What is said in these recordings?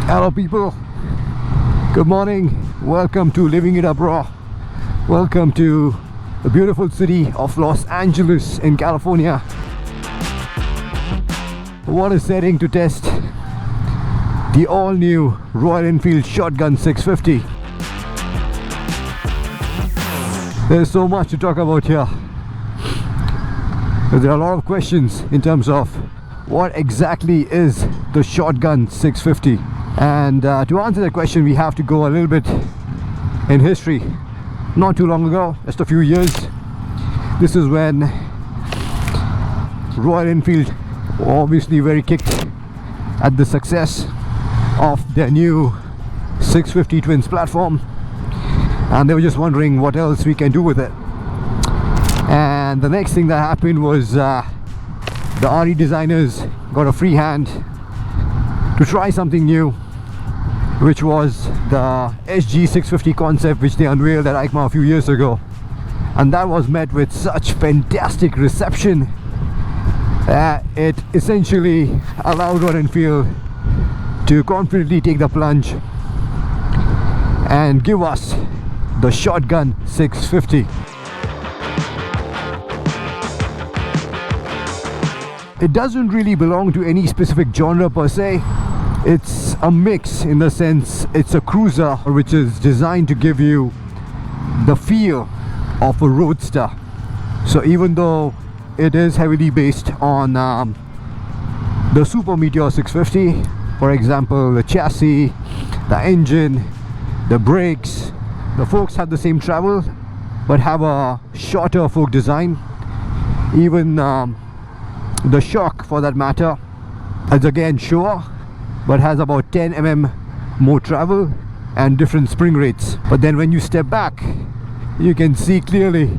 Hello people, good morning, welcome to Living It Up Raw. Welcome to the beautiful city of Los Angeles in California. What a setting to test the all-new Royal Enfield Shotgun 650. There's so much to talk about here. There are a lot of questions in terms of what exactly is the Shotgun 650. And to answer that question, we have to go a little bit in history. Not too long ago, just a few years, this is when Royal Enfield were obviously very kicked at the success of their new 650 Twins platform, and they were just wondering what else we can do with it. And the next thing that happened was the RE designers got a free hand to try something new, which was the SG650 concept, which they unveiled at EICMA a few years ago. And that was met with such fantastic reception that it essentially allowed Royal Enfield to confidently take the plunge and give us the Shotgun 650. It doesn't really belong to any specific genre per se. It's a mix, in the sense it's a cruiser which is designed to give you the feel of a roadster. So even though it is heavily based on the Super Meteor 650, for example, the chassis, the engine, the brakes, the forks have the same travel but have a shorter fork design. Even the shock, for that matter, is again short but has about 10 mm more travel and different spring rates. But then when you step back, you can see clearly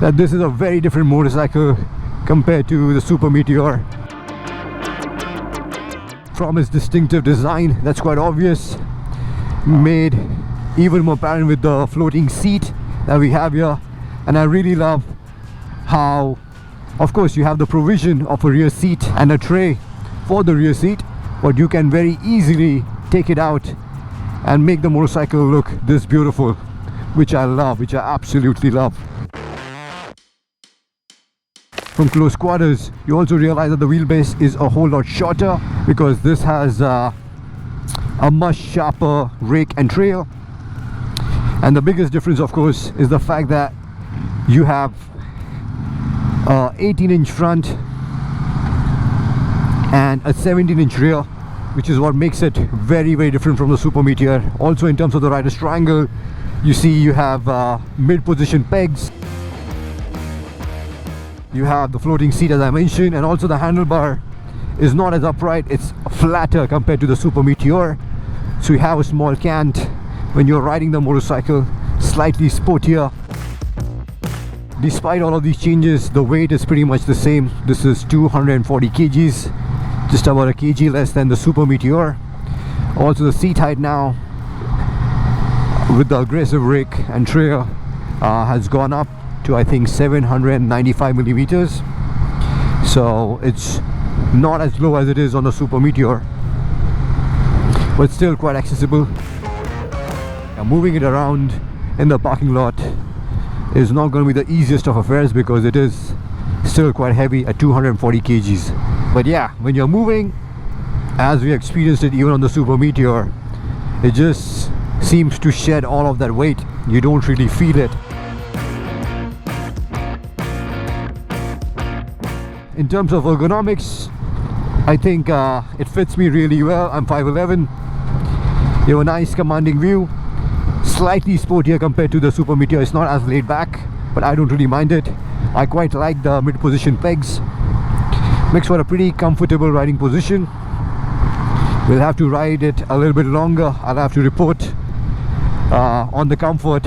that this is a very different motorcycle compared to the Super Meteor. From its distinctive design, that's quite obvious, made even more apparent with the floating seat that we have here. And I really love how, of course, you have the provision of a rear seat and a tray for the rear seat, but you can very easily take it out and make the motorcycle look this beautiful, which I love, which I absolutely love. From close quarters, you also realize that the wheelbase is a whole lot shorter because this has a much sharper rake and trail. And the biggest difference, of course, is the fact that you have 18-inch front and a 17-inch rear, which is what makes it very, very different from the Super Meteor. Also, in terms of the rider's triangle, you see you have mid-position pegs, you have the floating seat as I mentioned, and also the handlebar is not as upright, it's flatter compared to the Super Meteor. So you have a small cant when you're riding the motorcycle, slightly sportier. Despite all of these changes, the weight is pretty much the same. This is 240 kgs, just about a kg less than the Super Meteor. Also, the seat height now, with the aggressive rake and trail, has gone up to I think 795 millimeters. So it's not as low as it is on the Super Meteor, but still quite accessible. Moving it around in the parking lot is not going to be the easiest of affairs because it is still quite heavy at 240 kgs. But yeah, when you're moving, as we experienced it even on the Super Meteor, it just seems to shed all of that weight. You don't really feel it. In terms of ergonomics, I think it fits me really well. I'm 5'11". You have a nice commanding view, slightly sportier compared to the Super Meteor. It's not as laid back, but I don't really mind it. I quite like the mid-position pegs. Makes for a pretty comfortable riding position. We'll have to ride it a little bit longer. I'll have to report on the comfort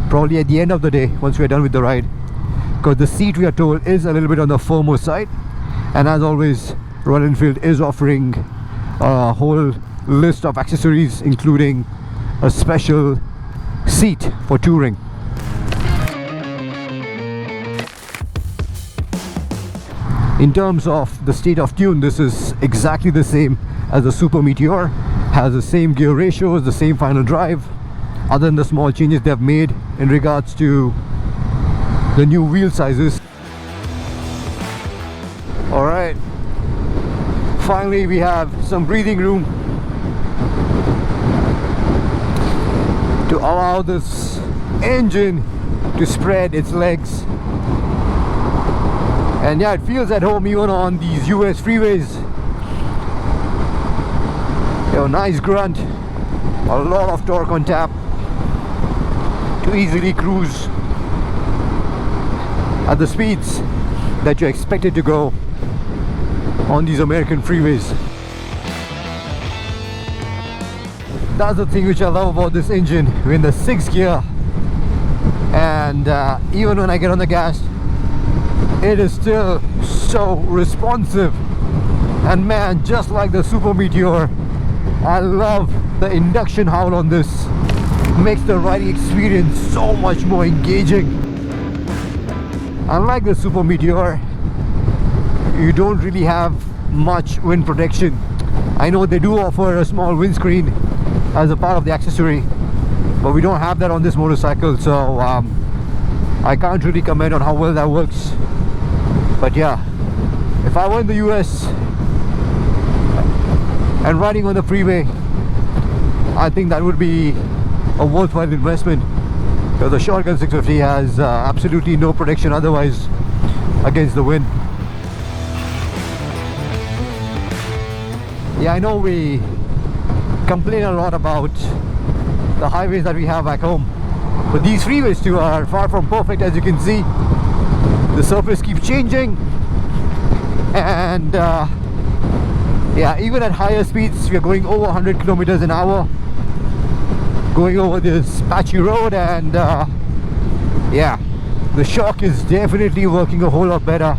probably at the end of the day once we're done with the ride, because the seat, we are told, is a little bit on the firmer side. And as always, Royal Enfield is offering a whole list of accessories, including a special seat for touring. In terms of the state of tune, this is exactly the same as the Super Meteor. Has the same gear ratios, the same final drive, other than the small changes they've made in regards to the new wheel sizes. Alright, finally we have some breathing room to allow this engine to spread its legs. And yeah, it feels at home even on these US freeways. You know, nice grunt, a lot of torque on tap to easily cruise at the speeds that you're expected to go on these American freeways. That's the thing which I love about this engine. We're in the 6th gear, and even when I get on the gas, it is still so responsive. And man, just like the Super Meteor, I love the induction howl on this. Makes the riding experience so much more engaging. Unlike the Super Meteor, you don't really have much wind protection. I know they do offer a small windscreen as a part of the accessory, but we don't have that on this motorcycle, so I can't really comment on how well that works. But yeah, if I were in the US and riding on the freeway, I think that would be a worthwhile investment, because the Shotgun 650 has absolutely no protection otherwise against the wind. Yeah, I know we complain a lot about the highways that we have back home, but these freeways too are far from perfect. As you can see, the surface keeps changing, and yeah, even at higher speeds, we are going over 100 kilometers an hour going over this patchy road, and yeah, the shock is definitely working a whole lot better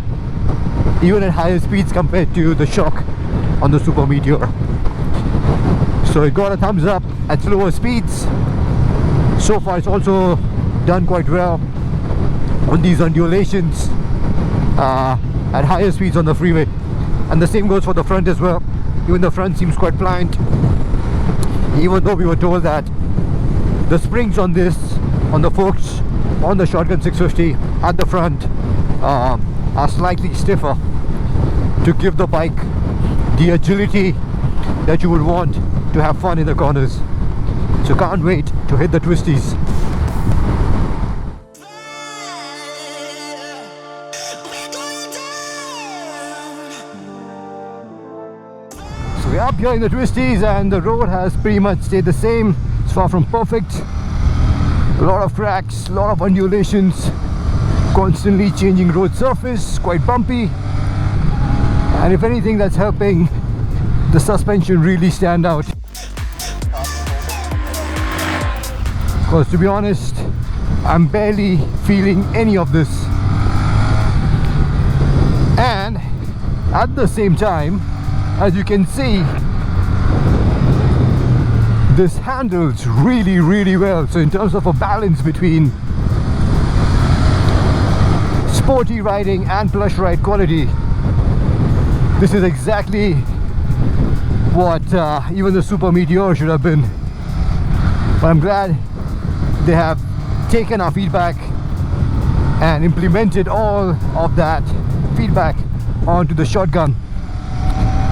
even at higher speeds compared to the shock on the Super Meteor. So it got a thumbs up at slower speeds. So far it's also done quite well on these undulations at higher speeds on the freeway, and the same goes for the front as well. Even the front seems quite pliant, even though we were told that the springs on this, on the forks on the Shotgun 650 at the front are slightly stiffer to give the bike the agility that you would want to have fun in the corners. So can't wait to hit the twisties. So we're up here in the twisties, and the road has pretty much stayed the same. It's far from perfect. A lot of cracks, a lot of undulations, constantly changing road surface, quite bumpy. And if anything, that's helping the suspension really stand out. Because to be honest, I'm barely feeling any of this. And at the same time, as you can see, this handles really well. So in terms of a balance between sporty riding and plush ride quality, this is exactly what even the Super Meteor should have been. But I'm glad they have taken our feedback and implemented all of that feedback onto the Shotgun,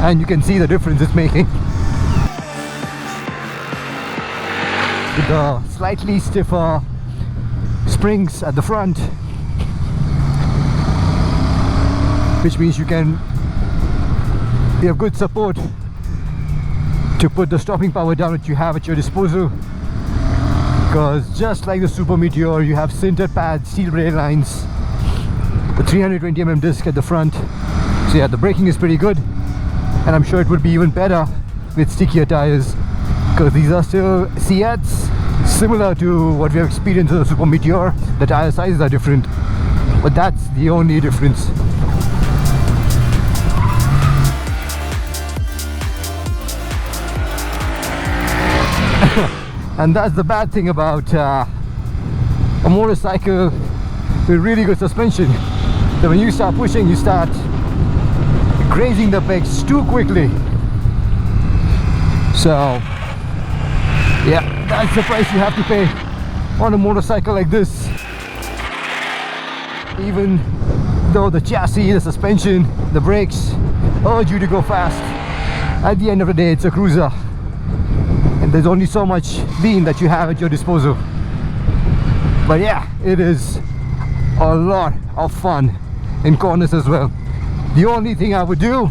and you can see the difference it's making. With the slightly stiffer springs at the front, which means you have good support to put the stopping power down that you have at your disposal. Because just like the Super Meteor, you have sintered pads, steel rail lines, the 320mm disc at the front. So yeah, the braking is pretty good, and I'm sure it would be even better with stickier tires, because these are still Seats, similar to what we have experienced with the Super Meteor. The tire sizes are different, but that's the only difference. And that's the bad thing about a motorcycle with really good suspension, that when you start pushing, you start grazing the pegs too quickly. So yeah, that's the price you have to pay on a motorcycle like this. Even though the chassis, the suspension, the brakes urge you to go fast, at the end of the day it's a cruiser, and there's only so much lean that you have at your disposal. But yeah, it is a lot of fun in corners as well. The only thing I would do,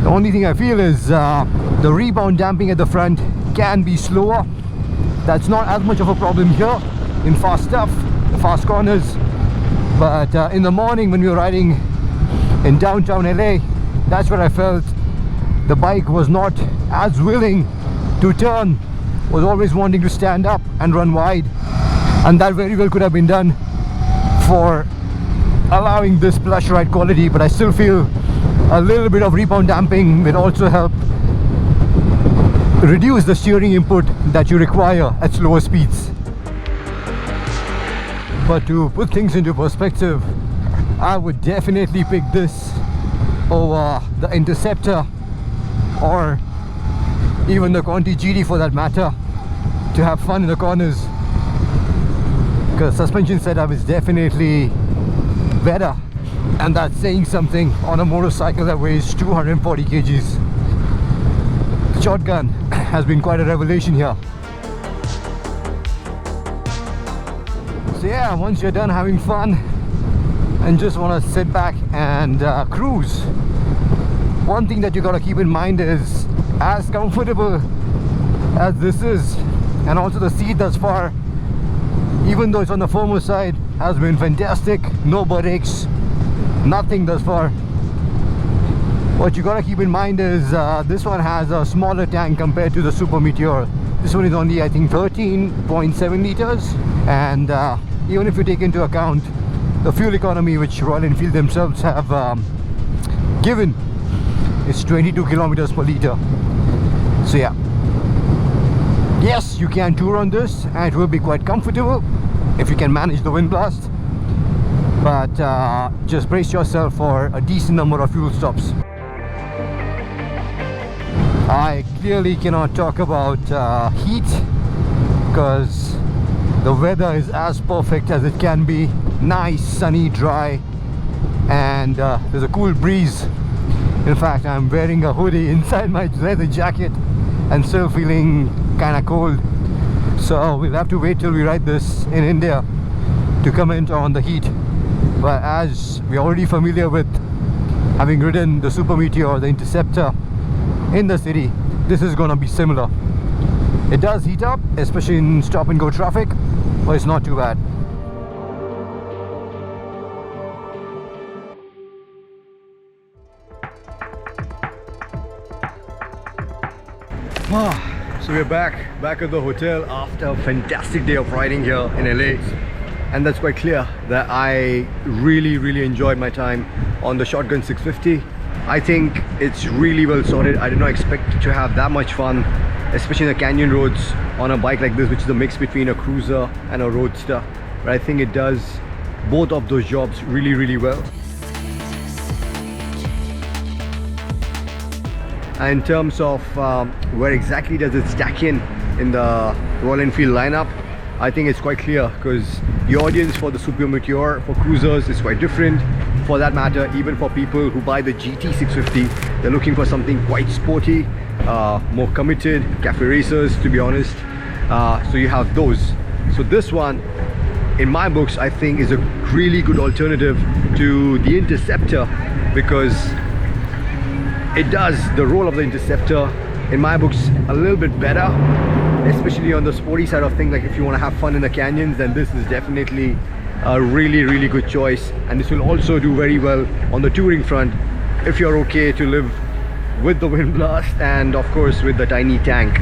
the only thing I feel is the rebound damping at the front can be slower. That's not as much of a problem here in fast stuff, the fast corners. But in the morning when we were riding in downtown LA, that's where I felt the bike was not as willing to turn, was always wanting to stand up and run wide, and that very well could have been done for allowing this plush ride quality. But I still feel a little bit of rebound damping will also help reduce the steering input that you require at slower speeds. But to put things into perspective, I would definitely pick this over the Interceptor or even the Conti GT for that matter to have fun in the corners, because suspension setup is definitely better, and that's saying something on a motorcycle that weighs 240 kgs. The Shotgun has been quite a revelation here. So yeah, once you're done having fun and just want to sit back and cruise, one thing that you got to keep in mind is, as comfortable as this is, and also the seat thus far, even though it's on the firmer side, has been fantastic. No butt aches, nothing thus far. What you gotta keep in mind is this one has a smaller tank compared to the Super Meteor. This one is only, I think, 13.7 liters, and even if you take into account the fuel economy which Royal Enfield themselves have given, it's 22 kilometers per liter. So yeah, yes, you can tour on this and it will be quite comfortable if you can manage the wind blast, but just brace yourself for a decent number of fuel stops. I clearly cannot talk about heat, because the weather is as perfect as it can be. Nice, sunny, dry, and there's a cool breeze. In fact, I'm wearing a hoodie inside my leather jacket and still feeling kind of cold. So we'll have to wait till we ride this in India to comment on the heat. But as we're already familiar with having ridden the Super Meteor or the Interceptor in the city, this is gonna be similar. It does heat up, especially in stop and go traffic, but it's not too bad. So we're back at the hotel after a fantastic day of riding here in LA, and that's quite clear that I really enjoyed my time on the Shotgun 650. I think it's really well sorted. I did not expect to have that much fun, especially in the canyon roads on a bike like this, which is a mix between a cruiser and a roadster. But I think it does both of those jobs really well. And in terms of where exactly does it stack in the Royal Enfield lineup, I think it's quite clear, because the audience for the Super Meteor for cruisers is quite different. For that matter, even for people who buy the GT 650, they're looking for something quite sporty, more committed, cafe racers, to be honest. So you have those. So this one, in my books, I think is a really good alternative to the Interceptor, because it does the role of the Interceptor, in my books, a little bit better, especially on the sporty side of things. Like if you want to have fun in the canyons, then this is definitely a really good choice. And this will also do very well on the touring front if you're okay to live with the wind blast and of course with the tiny tank.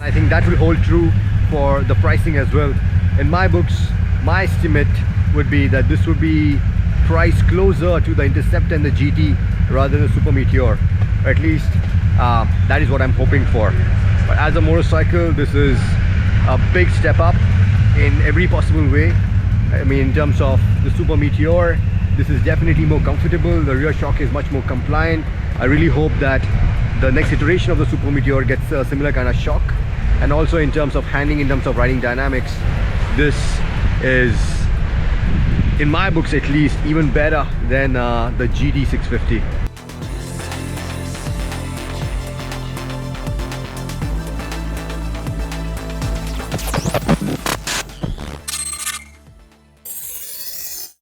I think that will hold true for the pricing as well. In my books, my estimate would be that this would be priced closer to the Interceptor and the GT rather than the Super Meteor. Or at least that is what I'm hoping for. But as a motorcycle, this is a big step up in every possible way. I mean, in terms of the Super Meteor, this is definitely more comfortable. The rear shock is much more compliant. I really hope that the next iteration of the Super Meteor gets a similar kind of shock. And also in terms of handling, in terms of riding dynamics, this is, in my books at least, even better than the GT 650.